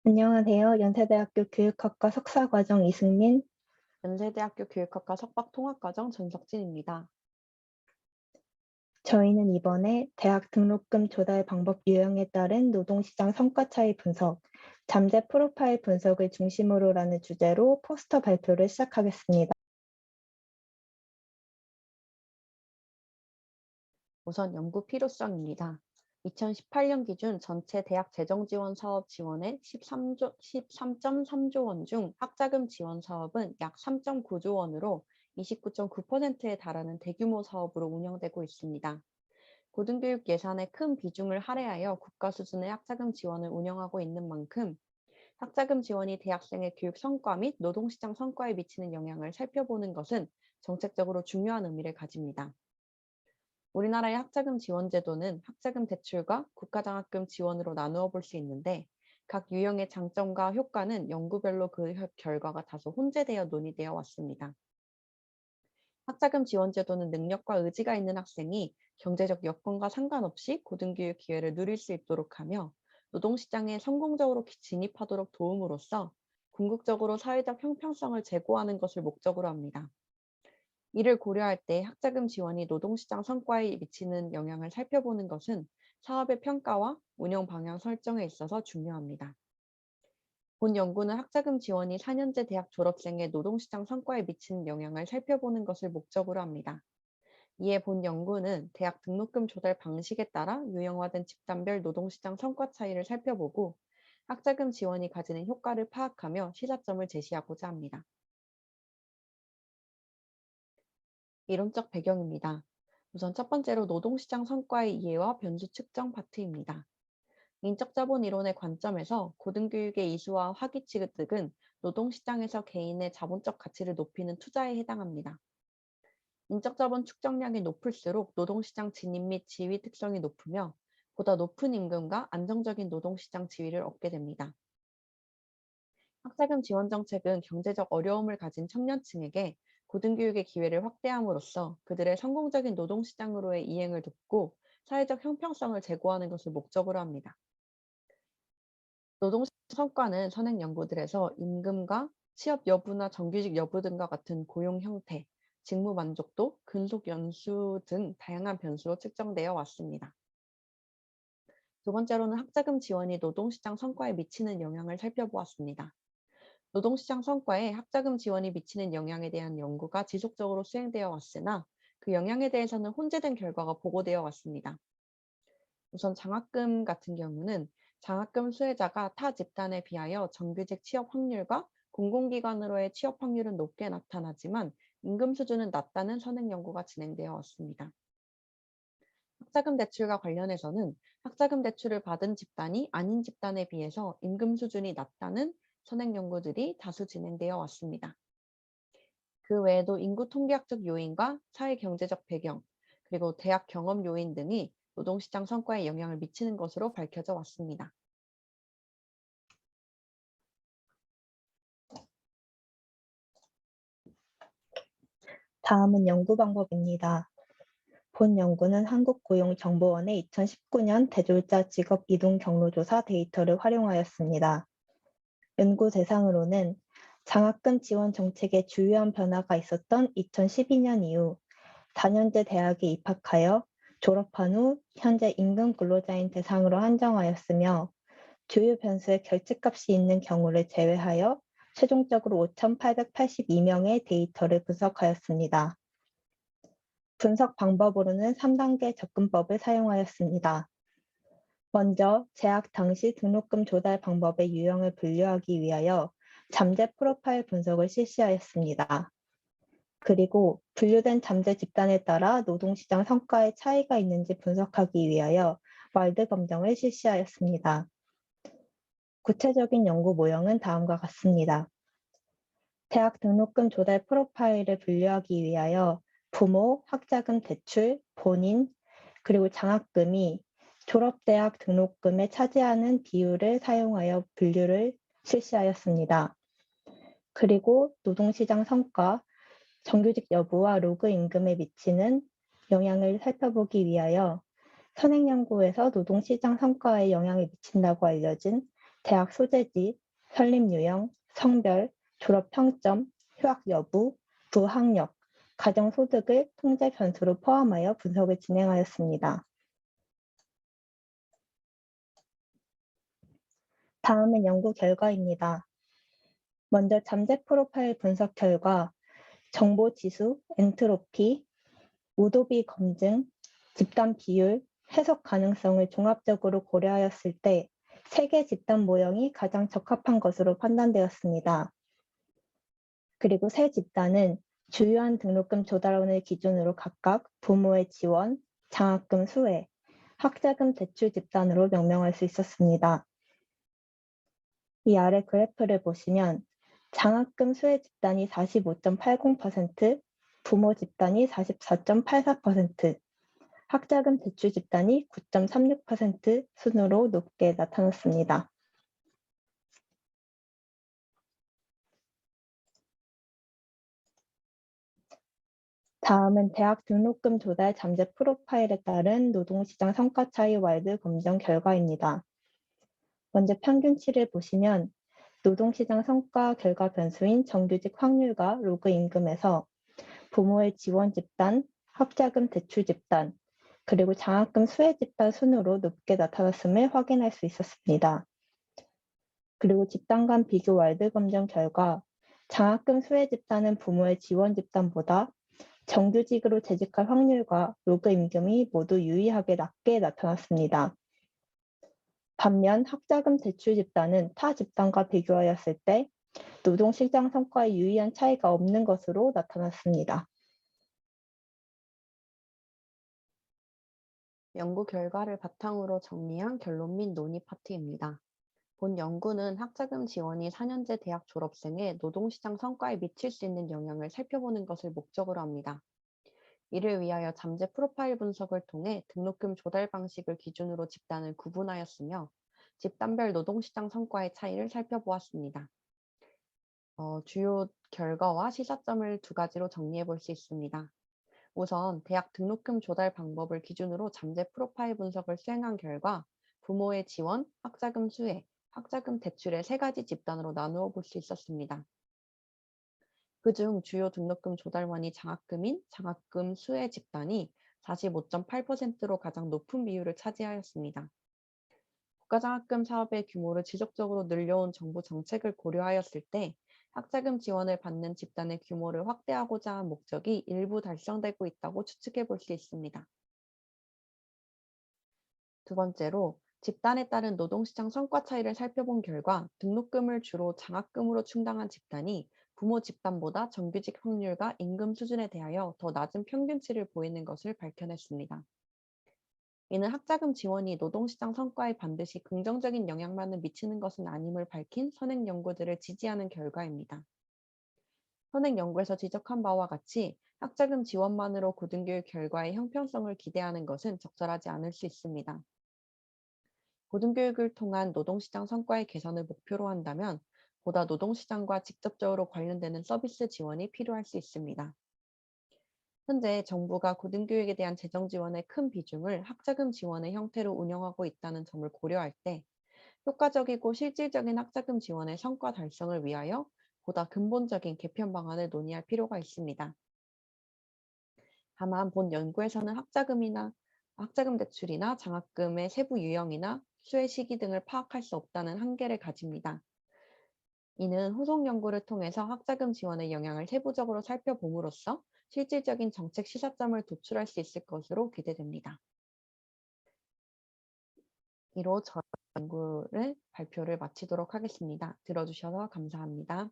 안녕하세요. 연세대학교 교육학과 석사과정 이승민. 연세대학교 교육학과 석박통합과정 전석진입니다. 저희는 이번에 대학 등록금 조달 방법 유형에 따른 노동시장 성과 차이 분석, 잠재 프로파일 분석을 중심으로라는 주제로 포스터 발표를 시작하겠습니다. 우선 연구 필요성입니다. 2018년 기준 전체 대학 재정 지원 사업 지원의 13.3조 원 중 학자금 지원 사업은 약 3.9조 원으로 29.9%에 달하는 대규모 사업으로 운영되고 있습니다. 고등교육 예산의 큰 비중을 할애하여 국가 수준의 학자금 지원을 운영하고 있는 만큼 학자금 지원이 대학생의 교육 성과 및 노동시장 성과에 미치는 영향을 살펴보는 것은 정책적으로 중요한 의미를 가집니다. 우리나라의 학자금 지원 제도는 학자금 대출과 국가장학금 지원으로 나누어 볼 수 있는데 각 유형의 장점과 효과는 연구별로 그 결과가 다소 혼재되어 논의되어 왔습니다. 학자금 지원 제도는 능력과 의지가 있는 학생이 경제적 여건과 상관없이 고등교육 기회를 누릴 수 있도록 하며 노동시장에 성공적으로 진입하도록 도움으로써 궁극적으로 사회적 형평성을 제고하는 것을 목적으로 합니다. 이를 고려할 때 학자금 지원이 노동시장 성과에 미치는 영향을 살펴보는 것은 사업의 평가와 운영 방향 설정에 있어서 중요합니다. 본 연구는 학자금 지원이 4년제 대학 졸업생의 노동시장 성과에 미치는 영향을 살펴보는 것을 목적으로 합니다. 이에 본 연구는 대학 등록금 조달 방식에 따라 유형화된 집단별 노동시장 성과 차이를 살펴보고 학자금 지원이 가지는 효과를 파악하며 시사점을 제시하고자 합니다. 이론적 배경입니다. 우선 첫 번째로 노동시장 성과의 이해와 변수 측정 파트입니다. 인적 자본 이론의 관점에서 고등교육의 이수와 학위 취득은 노동시장에서 개인의 자본적 가치를 높이는 투자에 해당합니다. 인적 자본 축적량이 높을수록 노동시장 진입 및 지위 특성이 높으며 보다 높은 임금과 안정적인 노동시장 지위를 얻게 됩니다. 학자금 지원 정책은 경제적 어려움을 가진 청년층에게 고등교육의 기회를 확대함으로써 그들의 성공적인 노동시장으로의 이행을 돕고 사회적 형평성을 제고하는 것을 목적으로 합니다. 노동시장 성과는 선행 연구들에서 임금과 취업 여부나 정규직 여부 등과 같은 고용 형태, 직무 만족도, 근속 연수 등 다양한 변수로 측정되어 왔습니다. 두 번째로는 학자금 지원이 노동시장 성과에 미치는 영향을 살펴보았습니다. 노동시장 성과에 학자금 지원이 미치는 영향에 대한 연구가 지속적으로 수행되어 왔으나 그 영향에 대해서는 혼재된 결과가 보고되어 왔습니다. 우선 장학금 같은 경우는 장학금 수혜자가 타 집단에 비하여 정규직 취업 확률과 공공기관으로의 취업 확률은 높게 나타나지만 임금 수준은 낮다는 선행 연구가 진행되어 왔습니다. 학자금 대출과 관련해서는 학자금 대출을 받은 집단이 아닌 집단에 비해서 임금 수준이 낮다는 선행 연구들이 다수 진행되어 왔습니다. 그 외에도 인구 통계학적 요인과 사회 경제적 배경, 그리고 대학 경험 요인 등이 노동시장 성과에 영향을 미치는 것으로 밝혀져 왔습니다. 다음은 연구 방법입니다. 본 연구는 한국고용정보원의 2019년 대졸자 직업 이동 경로조사 데이터를 활용하였습니다. 연구 대상으로는 장학금 지원 정책에 주요한 변화가 있었던 2012년 이후 4년제 대학에 입학하여 졸업한 후 현재 임금 근로자인 대상으로 한정하였으며 주요 변수의 결집값이 있는 경우를 제외하여 최종적으로 5,882명의 데이터를 분석하였습니다. 분석 방법으로는 3단계 접근법을 사용하였습니다. 먼저 재학 당시 등록금 조달 방법의 유형을 분류하기 위하여 잠재 프로파일 분석을 실시하였습니다. 그리고 분류된 잠재 집단에 따라 노동시장 성과에 차이가 있는지 분석하기 위하여 와일드 검정을 실시하였습니다. 구체적인 연구 모형은 다음과 같습니다. 대학 등록금 조달 프로파일을 분류하기 위하여 부모, 학자금 대출, 본인, 그리고 장학금이 졸업대학 등록금에 차지하는 비율을 사용하여 분류를 실시하였습니다. 그리고 노동시장 성과, 정규직 여부와 로그 임금에 미치는 영향을 살펴보기 위하여 선행연구에서 노동시장 성과에 영향을 미친다고 알려진 대학 소재지, 설립 유형, 성별, 졸업 평점, 휴학 여부, 부학력, 가정소득을 통제 변수로 포함하여 분석을 진행하였습니다. 다음은 연구 결과입니다. 먼저 잠재 프로파일 분석 결과, 정보 지수, 엔트로피, 오도비 검증, 집단 비율, 해석 가능성을 종합적으로 고려하였을 때 3개 집단 모형이 가장 적합한 것으로 판단되었습니다. 그리고 세 집단은 주요한 등록금 조달원을 기준으로 각각 부모의 지원, 장학금 수혜, 학자금 대출 집단으로 명명할 수 있었습니다. 이 아래 그래프를 보시면 장학금 수혜 집단이 45.80%, 부모 집단이 44.84%, 학자금 대출 집단이 9.36% 순으로 높게 나타났습니다. 다음은 대학 등록금 조달 잠재 프로파일에 따른 노동시장 성과 차이 와이드 검정 결과입니다. 먼저 평균치를 보시면 노동시장 성과 결과 변수인 정규직 확률과 로그 임금에서 부모의 지원 집단, 학자금 대출 집단, 그리고 장학금 수혜 집단 순으로 높게 나타났음을 확인할 수 있었습니다. 그리고 집단 간 비교 와이드 검정 결과 장학금 수혜 집단은 부모의 지원 집단보다 정규직으로 재직할 확률과 로그 임금이 모두 유의하게 낮게 나타났습니다. 반면 학자금 대출 집단은 타 집단과 비교하였을 때 노동시장 성과에 유의한 차이가 없는 것으로 나타났습니다. 연구 결과를 바탕으로 정리한 결론 및 논의 파트입니다. 본 연구는 학자금 지원이 4년제 대학 졸업생의 노동시장 성과에 미칠 수 있는 영향을 살펴보는 것을 목적으로 합니다. 이를 위하여 잠재 프로파일 분석을 통해 등록금 조달 방식을 기준으로 집단을 구분하였으며 집단별 노동시장 성과의 차이를 살펴보았습니다. 주요 결과와 시사점을 2가지로 정리해 볼 수 있습니다. 우선 대학 등록금 조달 방법을 기준으로 잠재 프로파일 분석을 수행한 결과 부모의 지원, 학자금 수혜, 학자금 대출의 3가지 집단으로 나누어 볼 수 있었습니다. 그중 주요 등록금 조달원이 장학금인 장학금 수혜 집단이 45.8%로 가장 높은 비율을 차지하였습니다. 국가장학금 사업의 규모를 지속적으로 늘려온 정부 정책을 고려하였을 때 학자금 지원을 받는 집단의 규모를 확대하고자 한 목적이 일부 달성되고 있다고 추측해 볼 수 있습니다. 2번째로 집단에 따른 노동시장 성과 차이를 살펴본 결과 등록금을 주로 장학금으로 충당한 집단이 부모 집단보다 정규직 확률과 임금 수준에 대하여 더 낮은 평균치를 보이는 것을 밝혀냈습니다. 이는 학자금 지원이 노동시장 성과에 반드시 긍정적인 영향만을 미치는 것은 아님을 밝힌 선행 연구들을 지지하는 결과입니다. 선행 연구에서 지적한 바와 같이 학자금 지원만으로 고등교육 결과의 형평성을 기대하는 것은 적절하지 않을 수 있습니다. 고등교육을 통한 노동시장 성과의 개선을 목표로 한다면 보다 노동시장과 직접적으로 관련되는 서비스 지원이 필요할 수 있습니다. 현재 정부가 고등교육에 대한 재정 지원의 큰 비중을 학자금 지원의 형태로 운영하고 있다는 점을 고려할 때 효과적이고 실질적인 학자금 지원의 성과 달성을 위하여 보다 근본적인 개편 방안을 논의할 필요가 있습니다. 다만 본 연구에서는 학자금 대출이나 장학금의 세부 유형이나 수혜 시기 등을 파악할 수 없다는 한계를 가집니다. 이는 후속 연구를 통해서 학자금 지원의 영향을 세부적으로 살펴봄으로써 실질적인 정책 시사점을 도출할 수 있을 것으로 기대됩니다. 이로 저희 연구를 발표를 마치도록 하겠습니다. 들어주셔서 감사합니다.